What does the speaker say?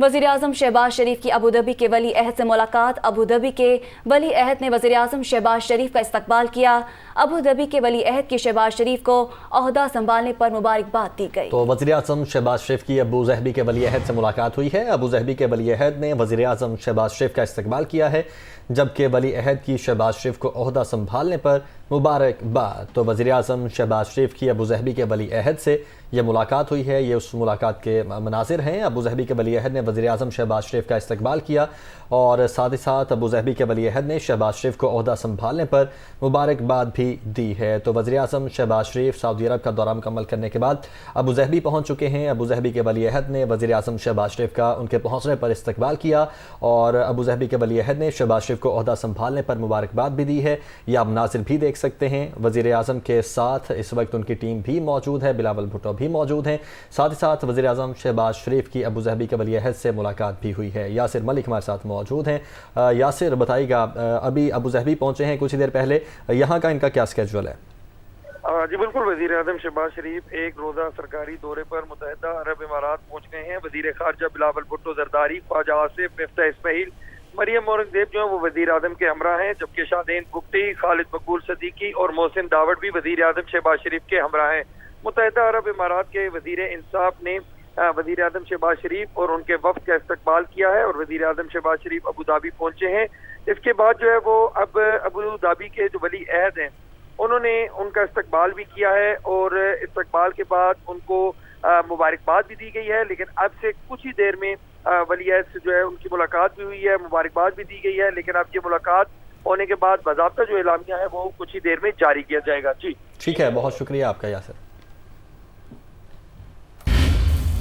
वज़ीर-ए-आज़म शहबाज शरीफ की अबूधाबी के वली अहद से मुलाकात। अबूधाबी के वली अहद ने वज़ीर-ए-आज़म शहबाज शरीफ का इस्तकबाल किया। अबूधाबी के वली अहद की शहबाज शरीफ को ओहदा संभालने पर मुबारकबाद दी गई। तो वज़ीर-ए-आज़म शहबाज शरीफ की अबूधाबी के वली अहद से मुलाकात हुई है। अबूधाबी के वली अहद ने वज़ीर-ए-आज़म शहबाज शरीफ का इस्तकबाल किया है, जबकि वली अहद की शहबाज शरीफ को ओहदा संभालने पर मुबारकबाद। तो वज़ीर-ए-आज़म शहबाज शरीफ की अबूधाबी के वली अहद से यह मुलाकात हुई है। ये उस मुलाकात के मनाजिर हैं। अबूधाबी के वली अहद ने वज़ीर-ए-आज़म शहबाज शरीफ का इस्तकबाल किया और साथ ही साथ अबूधाबी के वली अहद ने शहबाज शरीफ को ओहदा संभालने पर मुबारकबाद भी दी है। तो वज़ीर-ए-आज़म शहबाज शरीफ सऊदी अरब का दौरा मुकम्मल करने के बाद अबूधाबी पहुँच चुके हैं। अबूधाबी के वली अहद ने वज़ीर-ए-आज़म शहबाज शरीफ का उनके पहुँचने पर इस्तकबाल किया और अबूधाबी के वली अहद ने शहबाज शरीफ को ओहदा संभालने पर मुबारकबाद भी दी है। यह आप मनाजिर भी देख सकते हैं। वज़ीर-ए-आज़म के साथ इस वक्त उनकी टीम भी मौजूद है, बिलावल भुट्टो भी मौजूद हैं। साथ ही साथ वज़ीर-ए-आज़म शहबाज शरीफ की अबूधाबी के वली अहद से मुलाकात भी हुई है। यासिर मलिक हमारे साथ मौजूद हैं। यासिर, बताइएगा, अभी अबूधाबी पहुंचे हैं कुछ ही देर पहले, यहाँ का इनका क्या स्केड्यूल है? जी बिल्कुल, वज़ीर-ए-आज़म शहबाज शरीफ एक रोज़ा सरकारी दौरे पर मुत्तहिदा अरब इमारात पहुँच गए हैं। वज़ीर ख़ारजा बिलावल भुट्टो ज़रदारी, ख्वाजा आसिफ, मिफ्ताह इस्माइल, मरियम औरंगज़ेब जो है वो वज़ीर-ए-आज़म के हमरा हैं, जबकि शाहदेन बुगटी, खालिद मकबूल सदीकी और मोहसिन दावड़ भी वज़ीर-ए-आज़म शहबाज शरीफ के हमरा हैं। मुत्तहिदा अरब इमारात के वज़ीर इंसाफ ने वज़ीर-ए-आज़म शहबाज शरीफ और उनके वफ़द का इस्तकबाल किया है और वज़ीर-ए-आज़म शहबाज शरीफ अबूधाबी पहुंचे हैं। इसके बाद जो है वो अब अबूधाबी के जो वली अहद हैं उन्होंने उनका इस्तकबाल भी किया है और इस्तकबाल के बाद उनको मुबारकबाद भी दी गई है। लेकिन अब से कुछ ही देर में वली अहद से जो है उनकी मुलाकात भी हुई है, मुबारकबाद भी दी गई है। लेकिन अब ये मुलाकात होने के बाद बाज़ाब्ता जो एलामिया है वो कुछ ही देर में जारी किया जाएगा। जी ठीक है, बहुत शुक्रिया आपका यासिर।